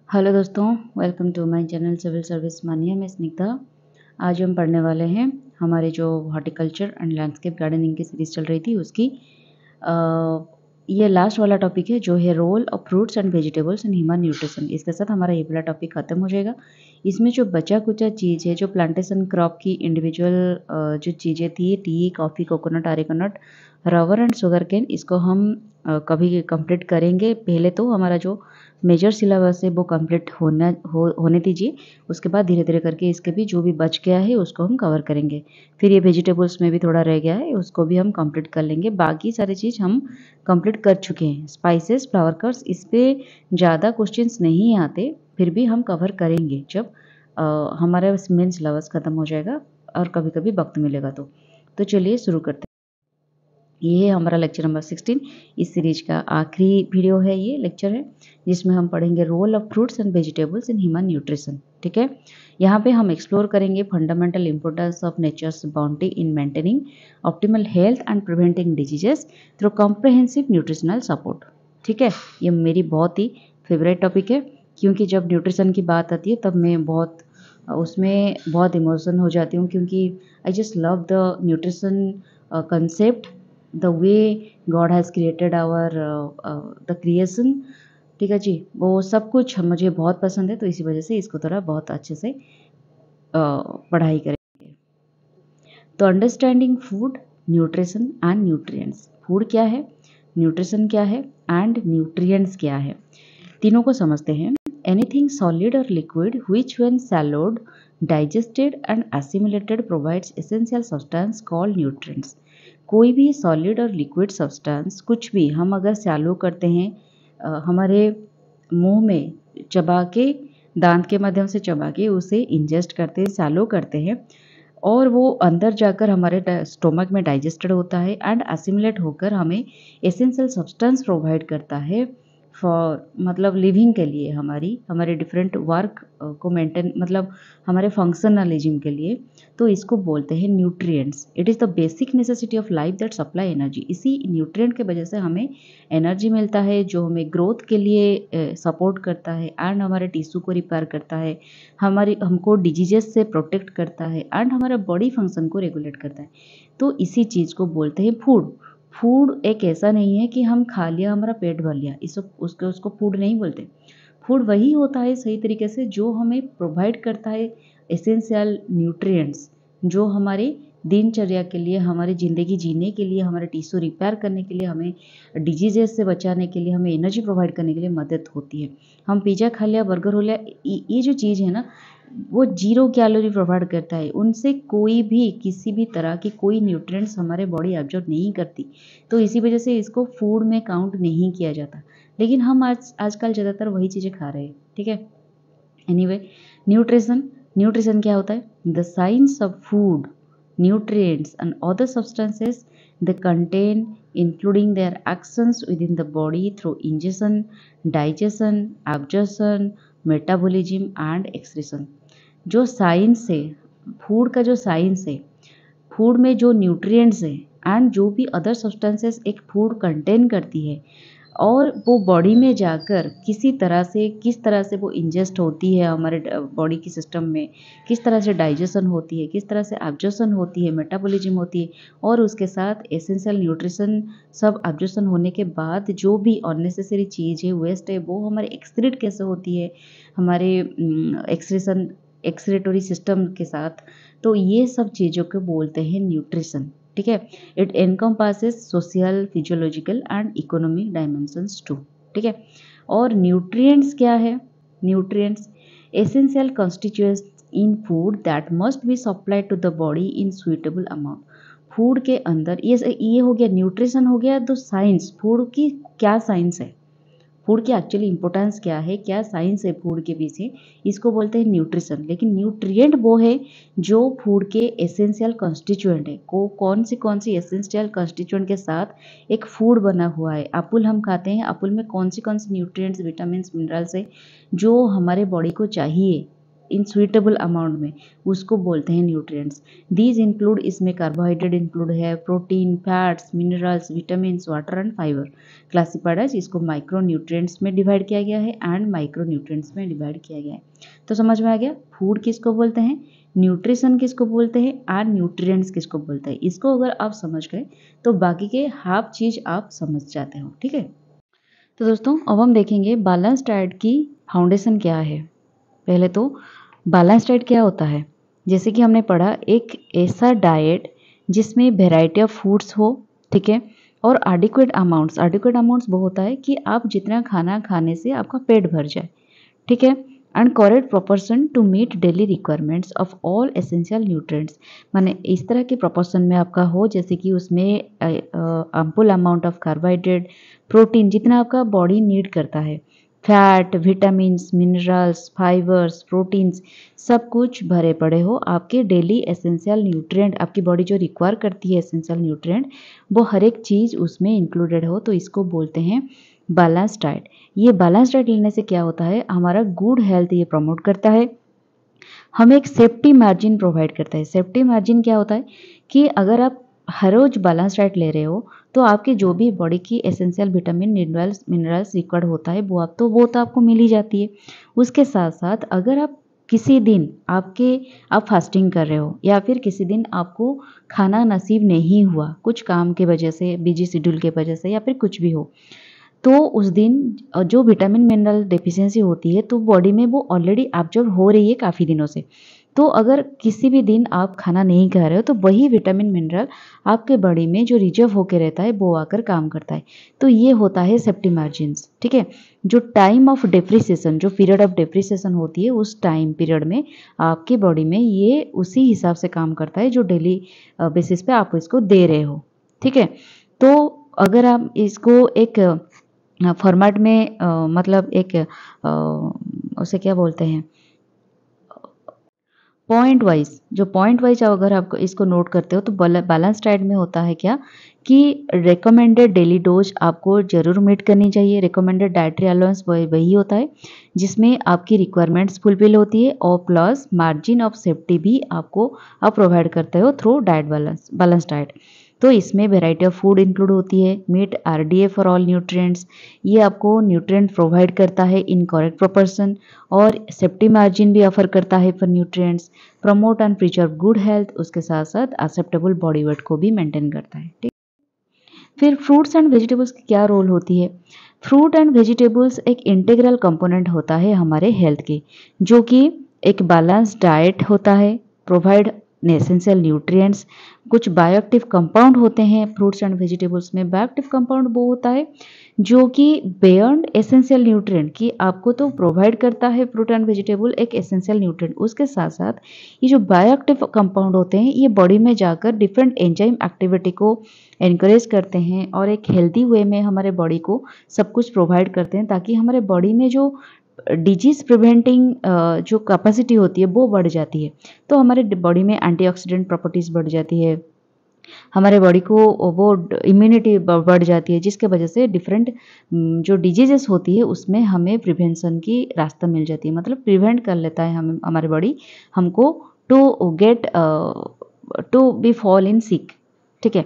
Hello दोस्तों, welcome to my channel civil service mania. मैं स्निग्धा। आज हम पढ़ने वाले हैं हमारे जो हॉर्टिकल्चर एंड लैंडस्केप गार्डनिंग की सीरीज चल रही थी उसकी ये लास्ट वाला टॉपिक है जो है role of fruits and vegetables in human nutrition. इसके साथ हमारा ये वाला टॉपिक खत्म हो जाएगा। इसमें जो बचा कुचा चीज़ है, जो प्लांटेशन क्रॉप की इंडिविजुअल जो चीज़ें थी, tea, coffee, coconut, arecanut, rubber and sugarcane, इसको हम कभी कंप्लीट करेंगे। पहले तो हमारा जो मेजर सिलेबस है वो कंप्लीट होने दीजिए। उसके बाद धीरे धीरे करके इसके भी जो भी बच गया है उसको हम कवर करेंगे। फिर ये वेजिटेबल्स में भी थोड़ा रह गया है, उसको भी हम कंप्लीट कर लेंगे। बाकी सारी चीज़ हम कंप्लीट कर चुके हैं। स्पाइसेस, फ्लावर कट्स, इस पर ज़्यादा क्वेश्चंस नहीं आते, फिर भी हम कवर करेंगे जब हमारा मेन सिलेबस ख़त्म हो जाएगा और कभी कभी वक्त मिलेगा तो चलिए शुरू करते हैं। ये है हमारा लेक्चर नंबर 16। इस सीरीज का आखिरी वीडियो है, ये लेक्चर है जिसमें हम पढ़ेंगे role of fruits and vegetables in human nutrition. ठीक है, यहाँ पे हम एक्सप्लोर करेंगे fundamental importance of nature's bounty in maintaining optimal health and preventing diseases through comprehensive nutritional support. ठीक है, ये मेरी बहुत ही फेवरेट टॉपिक है, क्योंकि जब न्यूट्रिशन की बात आती है तब मैं उसमें बहुत इमोशन हो जाती हूँ, क्योंकि I just love the nutrition concept, the way God has created our the creation. ठीक है जी, वो सब कुछ मुझे बहुत पसंद है, तो इसी वजह से इसको थोड़ा बहुत अच्छे से पढ़ाई करेंगे। तो understanding food, nutrition and nutrients. Food क्या है, न्यूट्रिशन क्या है एंड न्यूट्रिएंट्स क्या है, तीनों को समझते हैं। एनीथिंग सॉलिड और liquid which when swallowed, digested and assimilated provides essential substance called nutrients. कोई भी सॉलिड और लिक्विड सब्सटेंस, कुछ भी हम अगर सैलो करते हैं, हमारे मुंह में चबा के, दांत के माध्यम से चबा के उसे इंजेस्ट करते हैं, सैलो करते हैं, और वो अंदर जाकर हमारे स्टोमक में डाइजेस्टेड होता है एंड असिमुलेट होकर हमें एसेंशियल सब्सटेंस प्रोवाइड करता है फॉर, मतलब लिविंग के लिए, हमारे डिफरेंट वर्क को मेंटेन, मतलब हमारे फंक्शनलिज्म के लिए। तो इसको बोलते हैं nutrients. It is the basic necessity of life that supply energy. इसी न्यूट्रिएंट के वजह से हमें एनर्जी मिलता है, जो हमें ग्रोथ के लिए सपोर्ट करता है एंड हमारे टिश्यू को रिपेयर करता है, हमको डिजीजेस से प्रोटेक्ट करता है एंड हमारा बॉडी फंक्शन को रेगुलेट करता है। तो इसी चीज़ को बोलते हैं फूड। फूड एक ऐसा नहीं है कि हम खा लिया, हमारा पेट भर लिया, उसको फूड नहीं बोलते। फूड वही होता है सही तरीके से जो हमें प्रोवाइड करता है एसेंशियल न्यूट्रिएंट्स, जो हमारे दिनचर्या के लिए, हमारी ज़िंदगी जीने के लिए, हमारे टिश्यू रिपेयर करने के लिए, हमें डिजीजेस से बचाने के लिए, हमें एनर्जी प्रोवाइड करने के लिए मदद होती है। हम पिज़्ज़ा खा लिया, बर्गर हो लिया, ये जो चीज़ है ना, वो 0 कैलोरी प्रोवाइड करता है। उनसे कोई भी, किसी भी तरह की कोई न्यूट्रिएंट्स हमारे बॉडी एब्जॉर्ब नहीं करती। तो इसी वजह से इसको फूड में काउंट नहीं किया जाता। लेकिन हम आजकल ज़्यादातर वही चीज़ें खा रहे हैं। ठीक है, एनीवे, न्यूट्रिशन। न्यूट्रिशन क्या होता है? The science of food, nutrients and other substances they contain, including their actions within the body through ingestion, digestion, absorption, metabolism and excretion। जो साइंस है, फूड का जो साइंस है, फूड में जो न्यूट्रिएंट्स है एंड जो भी अदर सब्सटेंसेस एक फूड कंटेन करती है, और वो बॉडी में जाकर किस तरह से वो इंजेस्ट होती है हमारे बॉडी की सिस्टम में, किस तरह से डाइजेशन होती है, किस तरह से एब्जॉर्प्शन होती है, मेटाबॉलिज्म होती है, और उसके साथ एसेंशियल न्यूट्रिशन सब एब्जॉर्प्शन होने के बाद जो भी अननेसेसरी चीज़ है, वेस्ट है, वो हमारे एक्सक्रीट कैसे होती है हमारे एक्सक्रीटोरी सिस्टम के साथ। तो ये सब चीज़ों को बोलते हैं न्यूट्रिशन। ठीक है, it encompasses social, physiological and economic dimensions too. ठीक है, और न्यूट्रिएंट्स क्या है? Nutrients essential constituents in food that must be supplied to the body in suitable amount. Food के अंदर ये हो गया, न्यूट्रिशन हो गया। तो साइंस, फूड की क्या साइंस है, फूड की एक्चुअली इंपॉर्टेंस क्या है, क्या साइंस है फूड के पीछे, इसको बोलते हैं न्यूट्रिशन। लेकिन न्यूट्रिएंट वो है जो फूड के एसेंशियल कंस्टिट्यूएंट है, कौन सी एसेंशियल कंस्टिट्यूएंट के साथ एक फूड बना हुआ है। एप्पल हम खाते हैं, एप्पल में कौन सी न्यूट्रिएंट्स, विटामिन, मिनरल्स है जो हमारे बॉडी को चाहिए। इन सुइटेबल अमाउंट में, उसको बोलते हैं न्यूट्रिएंट्स। दीज इंक्लूड, इसमें कार्बोहाइड्रेट इंक्लूड है, protein, fats, minerals, vitamin, water and fibre. Classified as, इसको माइक्रो न्यूट्रिएंट्स में डिवाइड किया गया है एंड माइक्रो न्यूट्रिएंट्स में डिवाइड किया गया है। तो समझ में आ गया फूड किसको बोलते हैं, न्यूट्रिशन किसको बोलते हैं और न्यूट्रिएंट्स किसको बोलते हैं। इसको अगर आप समझ गए तो बाकी के हाफ चीज आप समझ जाते हो। ठीक है, तो दोस्तों अब हम देखेंगे बैलेंस डाइट की फाउंडेशन क्या है। पहले तो बैलेंस डाइट क्या होता है, जैसे कि हमने पढ़ा, एक ऐसा डाइट जिसमें वेराइटी ऑफ फूड्स हो, ठीक है, और एडिक्वेट अमाउंट्स वो होता है कि आप जितना खाना खाने से आपका पेट भर जाए, ठीक है, and correct proportion to meet daily requirements of all essential nutrients. माने इस तरह के प्रोपोर्शन में आपका हो, जैसे कि उसमें ample amount of carbohydrate, protein जितना आपका बॉडी नीड करता है, fat, vitamins, minerals, fibres, proteins, सब कुछ भरे पड़े हो। आपके डेली एसेंशियल न्यूट्रिएंट, आपकी बॉडी जो रिक्वायर करती है एसेंशियल न्यूट्रिएंट, वो हर एक चीज़ उसमें इंक्लूडेड हो, तो इसको बोलते हैं बैलेंस डाइट। ये बैलेंस डाइट लेने से क्या होता है, हमारा गुड हेल्थ ये प्रमोट करता है, हमें एक सेफ्टी मार्जिन प्रोवाइड करता है। सेफ्टी मार्जिन क्या होता है कि अगर आप हर रोज बैलेंस डाइट ले रहे हो तो आपके जो भी बॉडी की एसेंशियल विटामिन, मिनरल्स रिक्वायर्ड होता है वो तो आपको मिल ही जाती है। उसके साथ साथ अगर आप किसी दिन आप फास्टिंग कर रहे हो या फिर किसी दिन आपको खाना नसीब नहीं हुआ, कुछ काम के वजह से, बिजी शेड्यूल के वजह से, या फिर कुछ भी हो, तो उस दिन जो विटामिन मिनरल डेफिशिएंसी होती है तो बॉडी में वो ऑलरेडी एब्जॉर्ब हो रही है काफ़ी दिनों से। तो अगर किसी भी दिन आप खाना नहीं खा रहे हो तो वही विटामिन मिनरल आपके बॉडी में जो रिजर्व होकर रहता है वो आकर काम करता है। तो ये होता है सेफ्टी मार्जिन्स। ठीक है, जो टाइम ऑफ डेप्रिसिएशन, जो पीरियड ऑफ डेप्रिसिएशन होती है, उस टाइम पीरियड में आपकी बॉडी में ये उसी हिसाब से काम करता है जो डेली बेसिस पे आप इसको दे रहे हो। ठीक है, तो अगर आप इसको एक फॉर्मेट में मतलब एक उसे क्या बोलते हैं, पॉइंट वाइज, जो पॉइंट वाइज अगर आप इसको नोट करते हो तो बैलेंस डाइट में होता है क्या कि रिकमेंडेड डेली डोज आपको जरूर मीट करनी चाहिए। रिकमेंडेड डाइटरी अलाउंस वही होता है जिसमें आपकी रिक्वायरमेंट्स फुलफिल होती है और प्लस मार्जिन ऑफ सेफ्टी भी आपको आप प्रोवाइड करते हो थ्रू डाइट बैलेंस डाइट। तो इसमें वेराइटी ऑफ फूड इंक्लूड होती है, meet RDA for all nutrients, ये आपको न्यूट्रिएंट प्रोवाइड करता है इन करेक्ट प्रोपोर्शन, और सेफ्टी मार्जिन भी ऑफर करता है for nutrients, promote and preserve good health, उसके साथ साथ एक्सेप्टेबल बॉडी वेट को भी मेंटेन करता है। ठीक, फिर फ्रूट्स एंड वेजिटेबल्स की क्या रोल होती है। फ्रूट एंड वेजिटेबल्स एक इंटीग्रल कंपोनेंट होता है हमारे हेल्थ के, जो कि एक बैलेंस डाइट होता है, प्रोवाइड एसेंशियल न्यूट्रिएंट्स, कुछ बायोएक्टिव कंपाउंड होते हैं फ्रूट्स एंड वेजिटेबल्स में। बायोएक्टिव कंपाउंड वो होता है जो कि बियॉन्ड एसेंशियल न्यूट्रिएंट की आपको तो प्रोवाइड करता है फ्रूट एंड वेजिटेबल एक एसेंशियल न्यूट्रिएंट, उसके साथ साथ ये जो बायोएक्टिव कंपाउंड होते हैं ये बॉडी में जाकर डिफरेंट एंजाइम एक्टिविटी को एनकरेज करते हैं और एक हेल्दी वे में हमारे बॉडी को सब कुछ प्रोवाइड करते हैं, ताकि हमारे बॉडी में जो डिजीज प्रिवेंटिंग जो कैपेसिटी होती है वो बढ़ जाती है। तो हमारे बॉडी में एंटीऑक्सीडेंट प्रॉपर्टीज बढ़ जाती है, हमारे बॉडी को वो इम्यूनिटी बढ़ जाती है, जिसके वजह से डिफरेंट जो डिजीजेस होती है उसमें हमें प्रिवेंशन की रास्ता मिल जाती है, मतलब प्रिवेंट कर लेता है हमें हमारी बॉडी हमको टू बी फॉल इन सिक। ठीक है,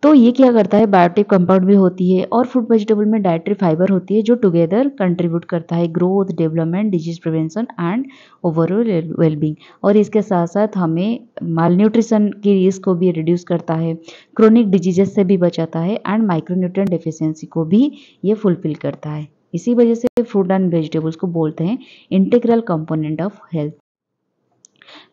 तो ये क्या करता है, बायोटिव कंपाउंड भी होती है और फ्रूट वेजिटेबल में डाइटरी फाइबर होती है जो टुगेदर कंट्रीब्यूट करता है growth, development, disease prevention and overall wellbeing. और इसके साथ साथ हमें माल न्यूट्रिशन की रिस्क को भी रिड्यूस करता है, क्रोनिक डिजीजेस से भी बचाता है एंड माइक्रोन्यूट्रिएंट डेफिशिएंसी को भी ये फुलफिल करता है। इसी वजह से फ्रूट एंड वेजिटेबल्स को बोलते हैं integral component of health.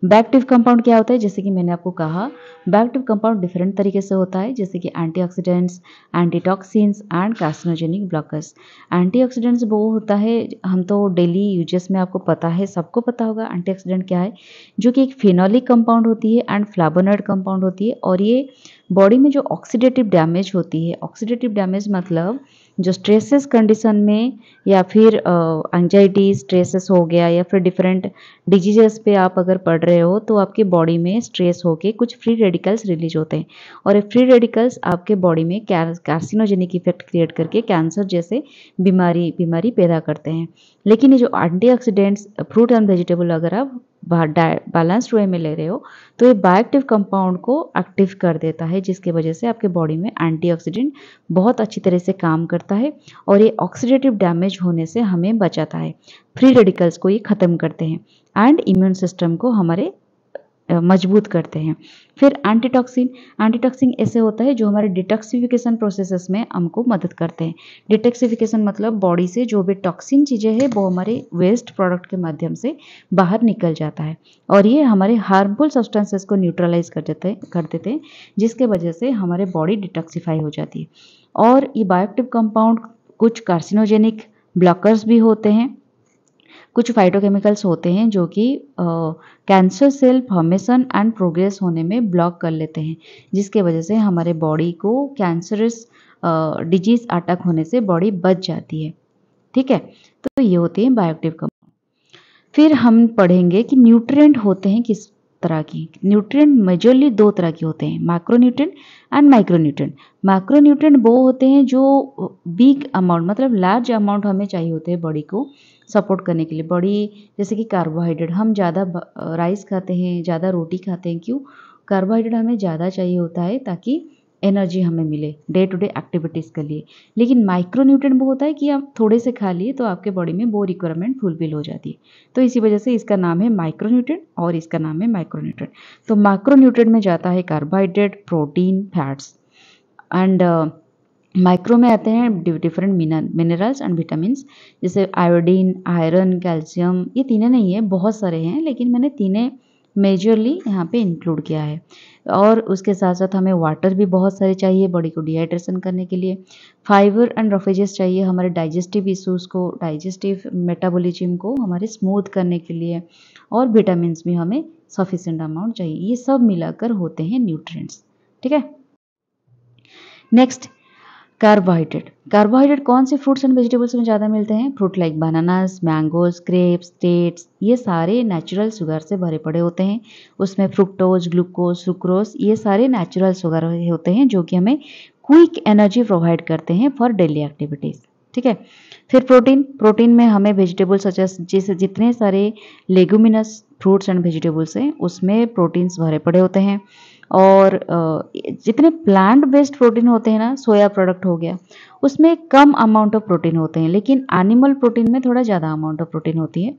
Bioactive compound क्या होता है, जैसे कि मैंने आपको कहा बैक्टिव कंपाउंड डिफरेंट तरीके से होता है, जैसे कि antioxidants, antitoxins and carcinogenic blockers. Antioxidants वो होता है, हम तो डेली यूजेस में आपको पता है, सबको पता होगा एंटीऑक्सीडेंट क्या है, जो कि एक फिनोलिक कंपाउंड होती है एंड फ्लावोनॉइड कंपाउंड होती है, और ये बॉडी में जो ऑक्सीडेटिव डैमेज होती है, ऑक्सीडेटिव डैमेज मतलब जो स्ट्रेसेस कंडीशन में या फिर एंजाइटी स्ट्रेसेस हो गया या फिर डिफरेंट डिजीजेस पे आप अगर पढ़ रहे हो तो आपके बॉडी में स्ट्रेस होके कुछ फ्री रेडिकल्स रिलीज होते हैं और ये फ्री रेडिकल्स आपके बॉडी में कार्सिनोजेनिक इफेक्ट क्रिएट करके कैंसर जैसे बीमारी पैदा करते हैं। लेकिन ये जो एंटीऑक्सीडेंट्स फ्रूट एंड वेजिटेबल अगर आप बैलेंस्ड वे में ले रहे हो तो ये बायोएक्टिव कंपाउंड को एक्टिव कर देता है, जिसकी वजह से आपके बॉडी में एंटीऑक्सीडेंट बहुत अच्छी तरह से काम करता है और ये ऑक्सीडेटिव डैमेज होने से हमें बचाता है। फ्री रेडिकल्स को ये ख़त्म करते हैं एंड इम्यून सिस्टम को हमारे मजबूत करते हैं। फिर एंटीटॉक्सिन ऐसे होता है जो हमारे डिटॉक्सिफिकेशन प्रोसेसेस में हमको मदद करते हैं। डिटॉक्सिफिकेशन मतलब बॉडी से जो भी टॉक्सिन चीज़ें हैं वो हमारे वेस्ट प्रोडक्ट के माध्यम से बाहर निकल जाता है और ये हमारे हार्मफुल सब्सटेंसेस को न्यूट्रलाइज कर देते हैं, जिसके वजह से हमारे बॉडी डिटॉक्सिफाई हो जाती है। और ये बायोएक्टिव कंपाउंड कुछ कार्सिनोजेनिक ब्लॉकर्स भी होते हैं, कुछ फाइटोकेमिकल्स होते हैं जो कि cancer cell formation and progress होने में ब्लॉक कर लेते हैं, जिसके वजह से हमारे बॉडी को कैंसरस डिजीज अटैक होने से बॉडी बच जाती है। ठीक है, तो ये होती है बायोएक्टिव कंपाउंड। फिर हम पढ़ेंगे कि न्यूट्रिएंट होते हैं किस तरह की। न्यूट्रिएंट मेजरली दो तरह के होते हैं, मैक्रोन्यूट्रिएंट एंड माइक्रोन्यूट्रिएंट। मैक्रोन्यूट्रिएंट वो होते हैं जो बिग अमाउंट मतलब लार्ज अमाउंट हमें चाहिए होते हैं बॉडी को सपोर्ट करने के लिए। बॉडी जैसे कि कार्बोहाइड्रेट, हम ज़्यादा राइस खाते हैं, ज़्यादा रोटी खाते हैं, क्यों? कार्बोहाइड्रेट हमें ज़्यादा चाहिए होता है ताकि एनर्जी हमें मिले डे टू डे एक्टिविटीज़ के लिए। लेकिन माइक्रोन्यूट्रिएंट वो होता है कि आप थोड़े से खा लिए तो आपके बॉडी में वो रिक्वायरमेंट फुलफिल हो जाती है, तो इसी वजह से इसका नाम है माइक्रोन्यूट्रिएंट और इसका नाम है माइक्रोन्यूट्रिएंट। तो माइक्रोन्यूट्रिएंट में जाता है carbohydrate, protein, fats and micro में आते हैं डिफरेंट मिनरल्स एंड विटामिन्स, जैसे आयोडीन, आयरन, कैल्शियम। ये तीनों नहीं है, बहुत सारे हैं, लेकिन मैंने तीनों मेजरली यहाँ पे इंक्लूड किया है। और उसके साथ साथ हमें वाटर भी बहुत सारे चाहिए बॉडी को डिहाइड्रेशन करने के लिए। फाइबर एंड रफेजेस चाहिए हमारे डाइजेस्टिव इश्यूज़ को, डाइजेस्टिव मेटाबॉलिज्म को हमारे स्मूथ करने के लिए। और विटामिन भी हमें सफिशिएंट अमाउंट चाहिए। ये सब मिलाकर होते हैं न्यूट्रिएंट्स। ठीक है, नेक्स्ट कार्बोहाइड्रेट कौन से फ्रूट्स एंड वेजिटेबल्स में ज़्यादा मिलते हैं? Fruit like bananas, mangoes, grapes, dates, ये सारे नेचुरल शुगर से भरे पड़े होते हैं। उसमें फ्रुक्टोज, ग्लूकोज, सुक्रोज, ये सारे नेचुरल शुगर होते हैं जो कि हमें क्विक एनर्जी प्रोवाइड करते हैं फॉर डेली एक्टिविटीज़। ठीक है, फिर प्रोटीन में हमें वेजिटेबल्स जैसे जितने सारे लेगुमिनस फ्रूट्स एंड वेजिटेबल्स हैं उसमें प्रोटीन्स भरे पड़े होते हैं। और जितने प्लांट बेस्ड प्रोटीन होते हैं ना, सोया प्रोडक्ट हो गया, उसमें कम अमाउंट ऑफ प्रोटीन होते हैं, लेकिन एनिमल प्रोटीन में थोड़ा ज़्यादा अमाउंट ऑफ प्रोटीन होती है।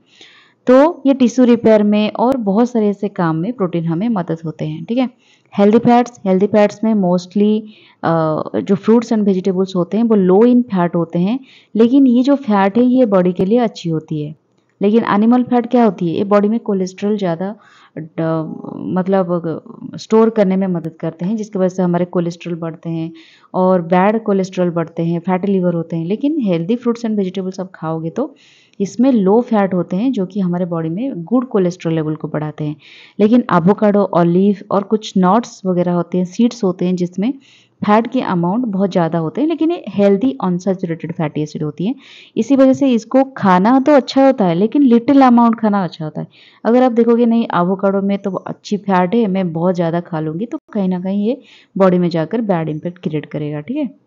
तो ये टिश्यू रिपेयर में और बहुत सारे ऐसे काम में प्रोटीन हमें मदद होते हैं। ठीक है, हेल्दी फैट्स में मोस्टली जो फ्रूट्स एंड वेजिटेबल्स होते हैं वो लो इन फैट होते हैं, लेकिन ये जो फैट है ये बॉडी के लिए अच्छी होती है। लेकिन एनिमल फैट क्या होती है? ये बॉडी में कोलेस्ट्रॉल ज़्यादा मतलब स्टोर करने में मदद करते हैं, जिसकी वजह से हमारे कोलेस्ट्रॉल बढ़ते हैं और बैड कोलेस्ट्रॉल बढ़ते हैं, फैटी लिवर होते हैं। लेकिन हेल्दी फ्रूट्स एंड वेजिटेबल्स आप खाओगे तो इसमें लो फैट होते हैं जो कि हमारे बॉडी में गुड कोलेस्ट्रॉल लेवल को बढ़ाते हैं। लेकिन एवोकाडो, ऑलिव और कुछ नट्स वगैरह होते हैं, सीड्स होते हैं जिसमें फैट के अमाउंट बहुत ज़्यादा होते हैं, लेकिन ये हेल्दी अनसैचुरेटेड फैटी एसिड होती है। इसी वजह से इसको खाना तो अच्छा होता है, लेकिन लिटिल अमाउंट खाना अच्छा होता है। अगर आप देखोगे नहीं एवोकाडो में तो अच्छी फैट है, मैं बहुत ज़्यादा खा लूँगी, तो कहीं ना कहीं ये बॉडी में जाकर बैड इम्पैक्ट क्रिएट करेगा। ठीक है,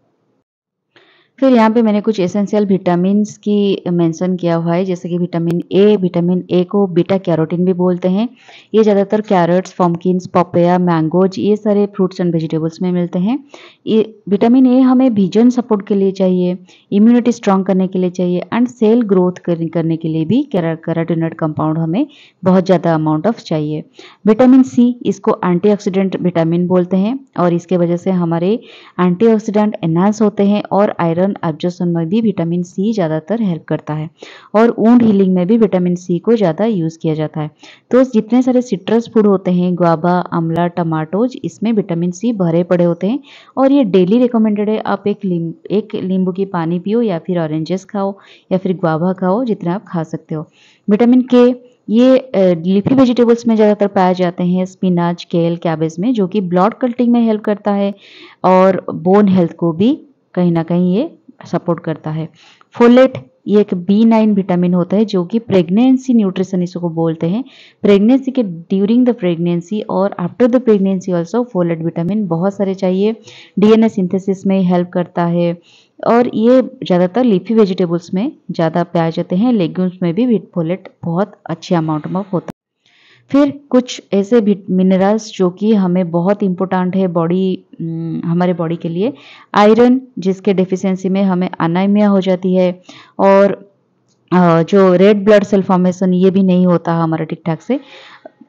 फिर यहाँ पे मैंने कुछ एसेंशियल विटामिन्स की मेंशन किया हुआ है, जैसे कि विटामिन ए को बीटा कैरोटीन भी बोलते हैं। ये ज़्यादातर कैरेट्स, पम्पकिन्स, पपाया, मैंगोज, ये सारे फ्रूट्स एंड वेजिटेबल्स में मिलते हैं। ये विटामिन ए हमें विजन सपोर्ट के लिए चाहिए, इम्यूनिटी स्ट्रांग करने के लिए चाहिए एंड सेल ग्रोथ करने के लिए भी कैरोटीनॉइड कंपाउंड हमें बहुत ज़्यादा अमाउंट ऑफ चाहिए। विटामिन सी, इसको एंटीऑक्सीडेंट विटामिन बोलते हैं और इसके वजह से हमारे एंटीऑक्सीडेंट एनहांस होते हैं और आयरन एब्जॉर्प्शन में भी विटामिन सी ज़्यादातर हेल्प करता है और वुंड हीलिंग में भी विटामिन सी को ज़्यादा यूज़ किया जाता है। तो जितने सारे सिट्रस फूड होते हैं, गुआवा, आंवला, टमाटोज, इसमें विटामिन सी भरे पड़े होते हैं और ये डेली रिकमेंडेड है। आप एक नींबू की पानी पियो या फिर ऑरेंजेस खाओ या फिर गुआवा खाओ, जितना आप खा सकते हो। विटामिन के ये लीफी वेजिटेबल्स में ज़्यादातर पाए जाते हैं, स्पिनाच, केल, कैबेज में, जो कि ब्लड कल्टिंग में हेल्प करता है और बोन हेल्थ को भी कहीं ना कहीं ये सपोर्ट करता है। फोलेट ये एक B9 विटामिन होता है जो कि प्रेगनेंसी न्यूट्रिशन इसको बोलते हैं। प्रेगनेंसी के ड्यूरिंग द प्रेगनेंसी और after the pregnancy also folate vitamin बहुत सारे चाहिए। DNA सिंथेसिस में हेल्प करता है और ये ज़्यादातर लीफी वेजिटेबल्स में ज़्यादा पाए जाते हैं। लेग्यूम्स में भी फोलेट बहुत अच्छे अमाउंट में होता है। फिर कुछ ऐसे मिनरल्स जो कि हमें बहुत इम्पोर्टेंट है हमारे बॉडी के लिए। आयरन जिसके डेफिशिएंसी में हमें अनीमिया हो जाती है और जो रेड ब्लड सेल फॉर्मेशन ये भी नहीं होता हमारा ठीक ठाक से,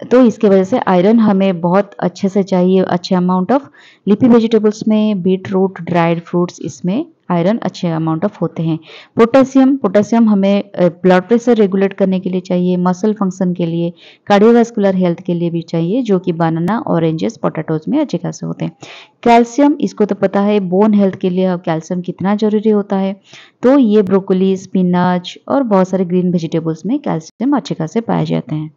तो इसके वजह से आयरन हमें बहुत अच्छे से चाहिए, अच्छे अमाउंट ऑफ। लीफी वेजिटेबल्स में बीट रूट, ड्राइड फ्रूट्स, इसमें आयरन अच्छे अमाउंट ऑफ होते हैं। पोटेशियम हमें ब्लड प्रेशर रेगुलेट करने के लिए चाहिए, मसल फंक्शन के लिए, कार्डियोवास्कुलर हेल्थ के लिए भी चाहिए, जो कि बनाना, ऑरेंजेस, पोटैटोज में अच्छे खासे होते हैं। कैल्शियम इसको तो पता है बोन हेल्थ के लिए कैल्शियम कितना जरूरी होता है, तो ये ब्रोकोली, स्पिनच और बहुत सारे ग्रीन वेजिटेबल्स में कैल्शियम अच्छे खासे पाए जाते हैं।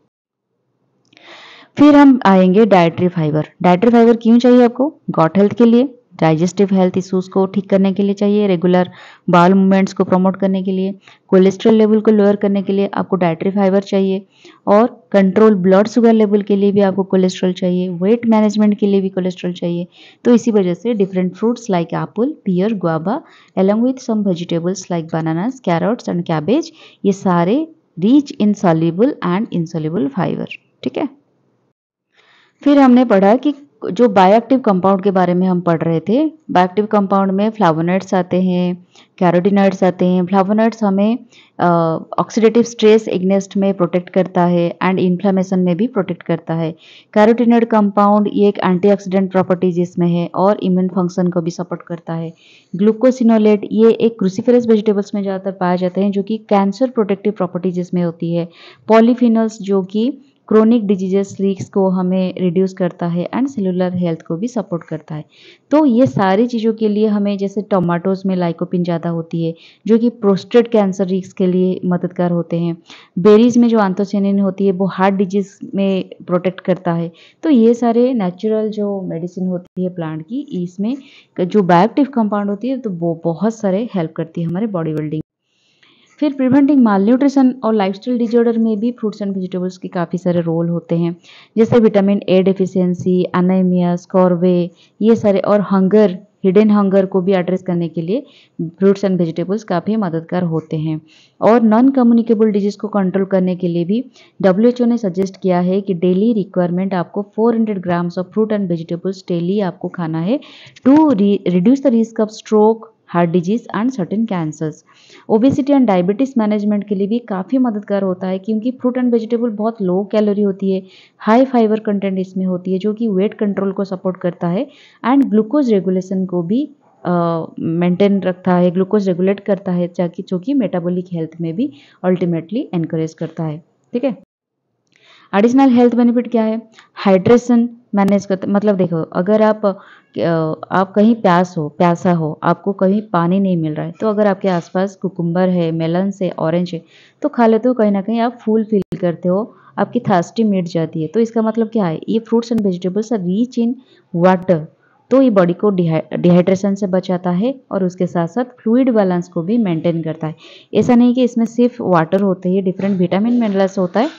फिर हम आएंगे डाइटरी फाइबर। डाइटरी फाइबर क्यों चाहिए आपको? गॉट हेल्थ के लिए, डाइजेस्टिव हेल्थ इश्यूज को ठीक करने के लिए चाहिए, रेगुलर बाउल मूवमेंट्स को प्रमोट करने के लिए, कोलेस्ट्रॉल लेवल को लोअर करने के लिए आपको डाइटरी फाइबर चाहिए, और कंट्रोल ब्लड शुगर लेवल के लिए भी आपको कोलेस्ट्रॉल चाहिए, वेट मैनेजमेंट के लिए भी कोलेस्ट्रॉल चाहिए। तो इसी वजह से different fruits like apple, pear, guava along with some vegetables like bananas, carrots and cabbage, ये सारे rich in soluble and insoluble fibre. ठीक है। फिर हमने पढ़ा कि जो बायोएक्टिव कंपाउंड के बारे में हम पढ़ रहे थे। बायोएक्टिव कंपाउंड में फ्लावोनॉइड्स आते हैं, कैरोटीनॉइड्स आते हैं। फ्लावोनॉइड्स हमें ऑक्सीडेटिव स्ट्रेस एग्नेस्ट में प्रोटेक्ट करता है एंड इन्फ्लेमेशन में भी प्रोटेक्ट करता है। कैरोटीनॉइड कंपाउंड ये एक एंटीऑक्सीडेंट प्रॉपर्टीज इसमें है और इम्यून फंक्शन को भी सपोर्ट करता है। ग्लूकोसिनोलेट ये एक क्रूसीफेरस वेजिटेबल्स में ज़्यादातर पाए जाते हैं, जो कि कैंसर प्रोटेक्टिव प्रॉपर्टीज इसमें होती है। पॉलीफिनल्स जो कि क्रोनिक डिजीजेस रिस्क को हमें रिड्यूस करता है एंड सेलुलर हेल्थ को भी सपोर्ट करता है। तो ये सारी चीज़ों के लिए हमें, जैसे टोमेटोज में लाइकोपिन ज़्यादा होती है जो कि प्रोस्टेट कैंसर रिस्क के लिए मददगार होते हैं। बेरीज में जो एंथोसियानिन होती है वो हार्ट डिजीज में प्रोटेक्ट करता है। तो ये सारे नेचुरल जो मेडिसिन होती है प्लांट की, इसमें जो बायोएक्टिव कंपाउंड होती है तो वो बहुत सारे हेल्प करती है हमारे बॉडी बिल्डिंग। फिर प्रिवेंटिंग मालन्यूट्रिशन और लाइफस्टाइल डिसऑर्डर में भी फ्रूट्स एंड वेजिटेबल्स के काफ़ी सारे रोल होते हैं, जैसे विटामिन ए डेफिशिएंसी, एनीमिया, स्कॉर्वे, ये सारे, और हंगर, हिडन हंगर को भी एड्रेस करने के लिए फ्रूट्स एंड वेजिटेबल्स काफ़ी मददगार होते हैं। और नॉन कम्युनिकेबल डिजीज को कंट्रोल करने के लिए भी WHO ने सजेस्ट किया है कि डेली रिक्वायरमेंट आपको 400 grams of fruit and vegetables daily आपको खाना है to reduce the risk of stroke, heart disease and certain cancers. Obesity and diabetes management के लिए भी काफ़ी मददगार होता है, क्योंकि फ्रूट एंड वेजिटेबल बहुत लो कैलोरी होती है, हाई फाइबर कंटेंट इसमें होती है, जो कि वेट कंट्रोल को सपोर्ट करता है एंड ग्लूकोज रेगुलेशन को भी मेंटेन रखता है, ग्लूकोज रेगुलेट करता है, ताकि जो कि मेटाबॉलिक हेल्थ में भी अल्टीमेटली एनकरेज करता है। ठीक है। एडिशनल हेल्थ बेनिफिट क्या है? हाइड्रेशन मैनेज करते, मतलब देखो, अगर आप कहीं प्यासा हो, आपको कहीं पानी नहीं मिल रहा है, तो अगर आपके आसपास कुकुम्बर है, मेलन्स है, ऑरेंज है, तो खा लेते हो, कहीं ना कहीं आप फुल फील करते हो, आपकी थर्स्टी मिट जाती है। तो इसका मतलब क्या है? ये fruits and vegetables are rich in water, तो ये बॉडी को डिहाइड्रेशन से बचाता है और उसके साथ साथ फ्लूइड बैलेंस को भी मेंटेन करता है। ऐसा नहीं कि इसमें सिर्फ वाटर होते हैं, डिफरेंट विटामिन मिनरल्स होता है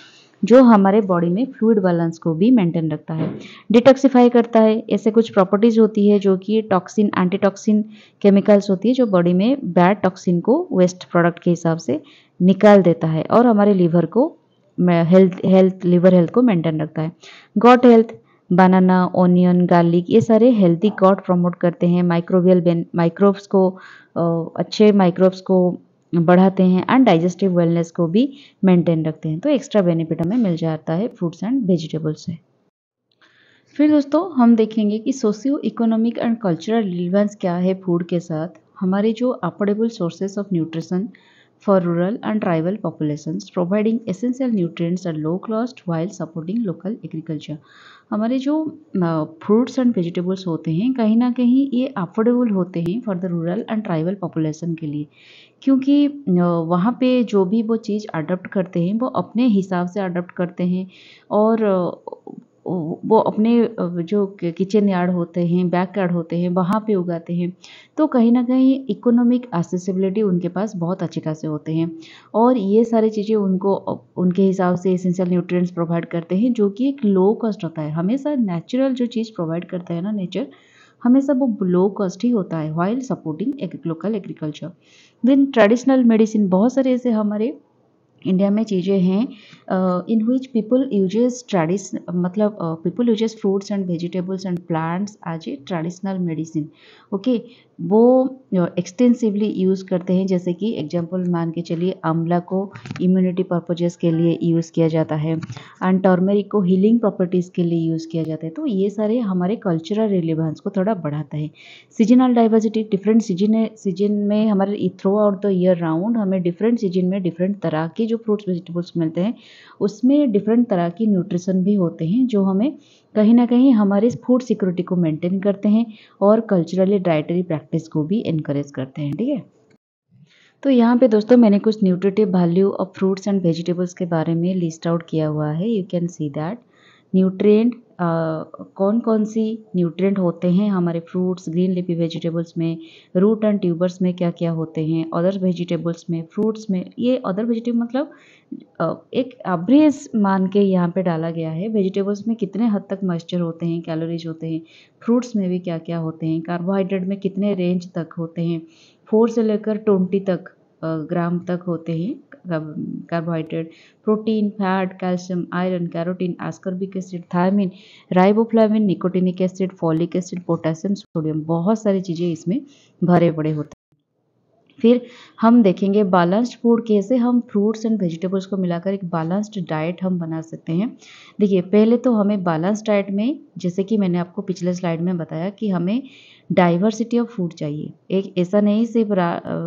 जो हमारे बॉडी में फ्लूइड बैलेंस को भी मेंटेन रखता है। डिटॉक्सिफाई करता है, ऐसे कुछ प्रॉपर्टीज होती है जो कि टॉक्सिन, एंटीटॉक्सिन केमिकल्स होती है, जो बॉडी में बैड टॉक्सिन को वेस्ट प्रोडक्ट के हिसाब से निकाल देता है और हमारे लीवर को लीवर हेल्थ को मेंटेन रखता है। गॉट हेल्थ, बनाना, ओनियन, गार्लिक, ये सारे हेल्दी गॉट प्रमोट करते हैं, माइक्रोब्स को अच्छे माइक्रोब्स को बढ़ाते हैं एंड डाइजेस्टिव वेलनेस को भी मेंटेन रखते हैं। तो एक्स्ट्रा बेनिफिट हमें मिल जाता है फ्रूट्स एंड वेजिटेबल्स से। फिर दोस्तों हम देखेंगे कि socio economic and cultural relevance क्या है फूड के साथ। हमारे जो affordable sources of nutrition for rural and tribal populations, providing essential nutrients at low cost while supporting local agriculture. हमारे जो फ्रूट्स एंड वेजिटेबल्स होते हैं, कहीं ना कहीं ये अफोर्डेबल होते हैं for the rural and tribal population के लिए, क्योंकि वहाँ पे जो भी वो चीज़ अडॉप्ट करते हैं वो अपने हिसाब से अडॉप्ट करते हैं और वो अपने जो किचन यार्ड होते हैं, बैक यार्ड होते हैं, वहाँ पे उगाते हैं। तो कहीं न कहीं इकोनॉमिक एक्सेसिबिलिटी उनके पास बहुत अच्छे खासे होते हैं और ये सारी चीज़ें उनको उनके हिसाब से एसेंशियल न्यूट्रिएंट्स प्रोवाइड करते हैं, जो कि एक लो कॉस्ट होता है। हमेशा नेचुरल जो चीज़ प्रोवाइड करता है ना नेचर, हमेशा वो लो कॉस्ट ही होता है while supporting local agriculture. Then traditional medicine, बहुत सारे ऐसे हमारे इंडिया में चीज़ें हैं इन विच पीपल यूजेस मतलब people uses fruits and vegetables and plants as a traditional medicine. Okay, वो एक्सटेंसिवली यूज़ करते हैं। जैसे कि एग्जांपल मान के चलिए, आंवला को इम्यूनिटी पर्पजेस के लिए यूज़ किया जाता है एंड टर्मरिक को हीलिंग प्रॉपर्टीज़ के लिए यूज़ किया जाता है। तो ये सारे हमारे कल्चरल रिलेवेंस को थोड़ा बढ़ाता है। सीजनल डाइवर्सिटी, डिफरेंट सीजन में हमारे through out the year round हमें डिफरेंट सीजन में डिफरेंट तरह के जो फ्रूट्स वेजिटेबल्स मिलते हैं, उसमें डिफरेंट तरह की न्यूट्रिशन भी होते हैं, जो हमें कहीं ना कहीं हमारे फूड सिक्योरिटी को मेंटेन करते हैं और कल्चरली डाइटरी प्रैक्टिस को भी इनकरेज करते हैं। ठीक है, तो यहाँ पे दोस्तों मैंने कुछ nutritive value of fruits and vegetables के बारे में लिस्ट आउट किया हुआ है। You can see that nutrient, कौन कौन सी न्यूट्रिएंट होते हैं हमारे फ्रूट्स ग्रीन लिपी वेजिटेबल्स में, रूट एंड ट्यूबर्स में क्या क्या होते हैं, अदर वेजिटेबल्स में, फ्रूट्स में। ये अदर वेजिटेबल मतलब एक एवरेज मान के यहाँ पे डाला गया है। वेजिटेबल्स में कितने हद तक मॉइस्चर होते हैं, कैलोरीज होते हैं, फ्रूट्स में भी क्या क्या होते हैं, कार्बोहाइड्रेट में कितने रेंज तक होते हैं, 4 से लेकर 20 तक ग्राम तक होते हैं carbohydrate, protein, fat, calcium, iron, carotene, ascorbic acid, thiamine, riboflavin, nicotinic acid, folic acid, potassium, sodium, बहुत सारी चीज़ें इसमें भरे पड़े होते हैं। फिर हम देखेंगे बैलेंस्ड फूड, कैसे हम फ्रूट्स एंड वेजिटेबल्स को मिलाकर एक बैलेंस्ड डाइट हम बना सकते हैं। देखिए, पहले तो हमें बैलेंस्ड डाइट में, जैसे कि मैंने आपको पिछले स्लाइड में बताया कि हमें डाइवर्सिटी ऑफ फूड चाहिए। एक ऐसा नहीं सिर्फ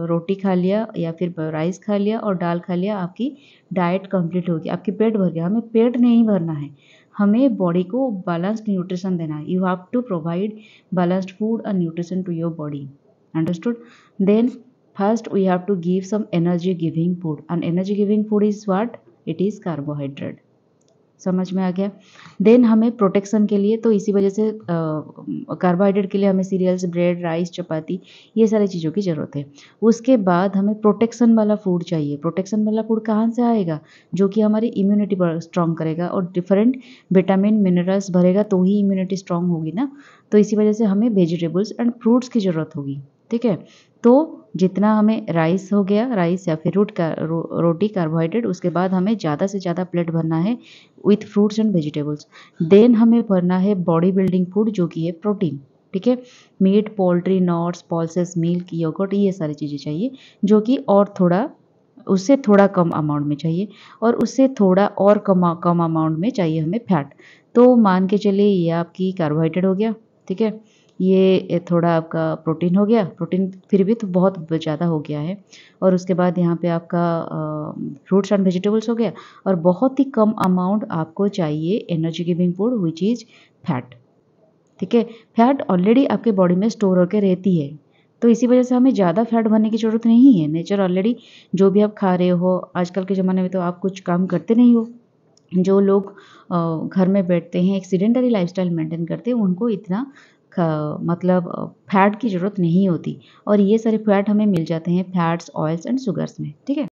रोटी खा लिया या फिर राइस खा लिया और दाल खा लिया, आपकी डाइट कंप्लीट होगी, आपकी पेट भर गया। हमें पेट नहीं भरना है, हमें बॉडी को बैलेंस्ड न्यूट्रिशन देना है। You have to provide balanced food and nutrition to your body, understood. Then first we have to give some energy giving food, and energy giving food is what? It is carbohydrate। समझ में आ गया। Then हमें protection के लिए, तो इसी वजह से कार्बोहाइड्रेट के लिए हमें सीरियल्स, ब्रेड, राइस, चपाती, ये सारी चीज़ों की ज़रूरत है। उसके बाद हमें प्रोटेक्शन वाला फूड चाहिए। प्रोटेक्शन वाला फूड कहाँ से आएगा? जो कि हमारी इम्यूनिटी स्ट्रॉन्ग करेगा और डिफरेंट विटामिन मिनरल्स भरेगा, तो ही इम्यूनिटी स्ट्रॉन्ग होगी ना। तो इसी वजह से हमें वेजिटेबल्स एंड फ्रूट्स की ज़रूरत होगी। ठीक है, तो जितना हमें राइस हो गया, राइस या फिर रोटी कार्बोहाइड्रेट, उसके बाद हमें ज़्यादा से ज़्यादा प्लेट भरना है with fruits and vegetables. Then हमें भरना है बॉडी बिल्डिंग फूड, जो कि है प्रोटीन। ठीक है, meat, poultry, nuts, pulses, milk, yoghurt, ये सारी चीज़ें चाहिए, जो कि और थोड़ा उससे थोड़ा कम अमाउंट में चाहिए, और उससे थोड़ा और कम अमाउंट में चाहिए हमें फैट। तो मान के चलिए ये आपकी कार्बोहाइड्रेट हो गया। ठीक है, ये थोड़ा आपका प्रोटीन हो गया। प्रोटीन फिर भी तो बहुत ज़्यादा हो गया है। और उसके बाद यहाँ पे आपका फ्रूट्स एंड वेजिटेबल्स हो गया, और बहुत ही कम अमाउंट आपको चाहिए energy giving food which is fat. ठीक है, फैट ऑलरेडी आपके बॉडी में स्टोर होकर रहती है, तो इसी वजह से हमें ज़्यादा फैट भरने की ज़रूरत नहीं है। नेचर ऑलरेडी, जो भी आप खा रहे हो, आजकल के ज़माने में तो आप कुछ काम करते नहीं हो। जो लोग घर में बैठते हैं, एक सीडेंटरी लाइफस्टाइल मेंटेन करते हैं, उनको इतना मतलब फैट की ज़रूरत नहीं होती, और ये सारे फैट हमें मिल जाते हैं फैट्स, ऑयल्स एंड शुगर्स में। ठीक है,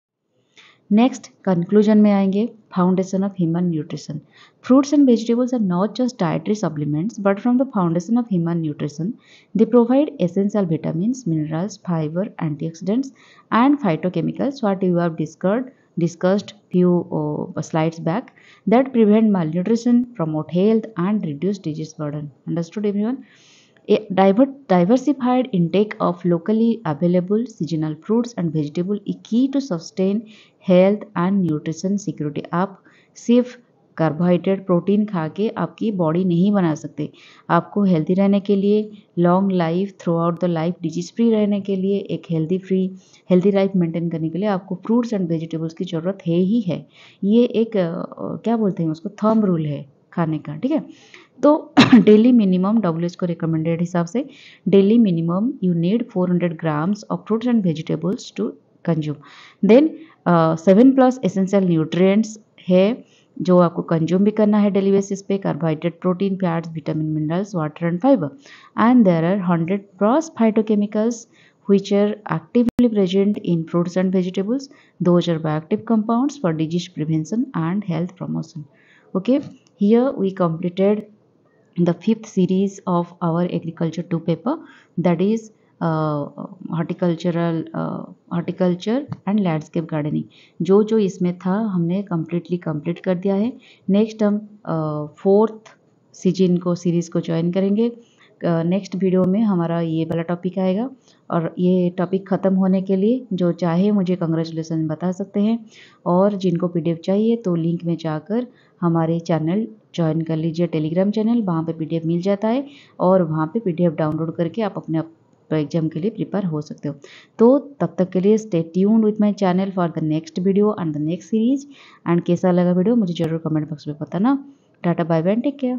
नेक्स्ट कंक्लूजन में आएंगे, foundation of human nutrition. Fruits and vegetables are not just dietary supplements but from the foundation of human nutrition. They provide essential vitamins, minerals, fiber, antioxidants and phytochemicals, what you have discussed few slides back, that prevent malnutrition, promote health and reduce disease burden. Understood everyone? A diversified intake of locally available seasonal fruits and vegetables is key to sustain health and nutrition security। आप सिर्फ carbohydrate, protein खा के आपकी body नहीं बना सकते। आपको healthy रहने के लिए, long life, through out the life disease free रहने के लिए, एक हेल्दी लाइफ मेंटेन करने के लिए आपको फ्रूट्स एंड वेजिटेबल्स की ज़रूरत है ही है। ये एक क्या बोलते हैं उसको, थंब रूल है खाने का। ठीक है, तो daily minimum WHO recommended हिसाब से daily minimum you need 400 grams of fruits and vegetables to consume. Then 7+ essential nutrients है, जो आपको कंज्यूम भी करना है डेली बेसिस पे, carbohydrate, protein, fats, vitamin, minerals, water and fibre. And there are 100 plus phytochemicals which are actively present in fruits and vegetables. Those are bioactive compounds for disease prevention and health promotion. Okay, here we completed the fifth series of our agriculture 2 paper, that is horticulture and landscape gardening. जो जो इसमें था हमने complete कर दिया है. Next हम fourth series को ज्वाइन करेंगे. नेक्स्ट वीडियो में हमारा ये वाला टॉपिक आएगा, और ये टॉपिक ख़त्म होने के लिए जो चाहे मुझे कंग्रेचुलेसन बता सकते हैं, और जिनको पीडीएफ चाहिए तो लिंक में जाकर हमारे चैनल ज्वाइन कर लीजिए, टेलीग्राम चैनल. वहाँ पे पीडीएफ मिल जाता है, और वहाँ पे पीडीएफ डाउनलोड करके आप अपने एग्जाम के लिए प्रिपेयर हो सकते हो. तो तब तक के लिए stay tuned with my channel for the next video and the next series. And कैसा लगा वीडियो मुझे जरूर कमेंट बॉक्स में बताना. Tata, bye bye, take care.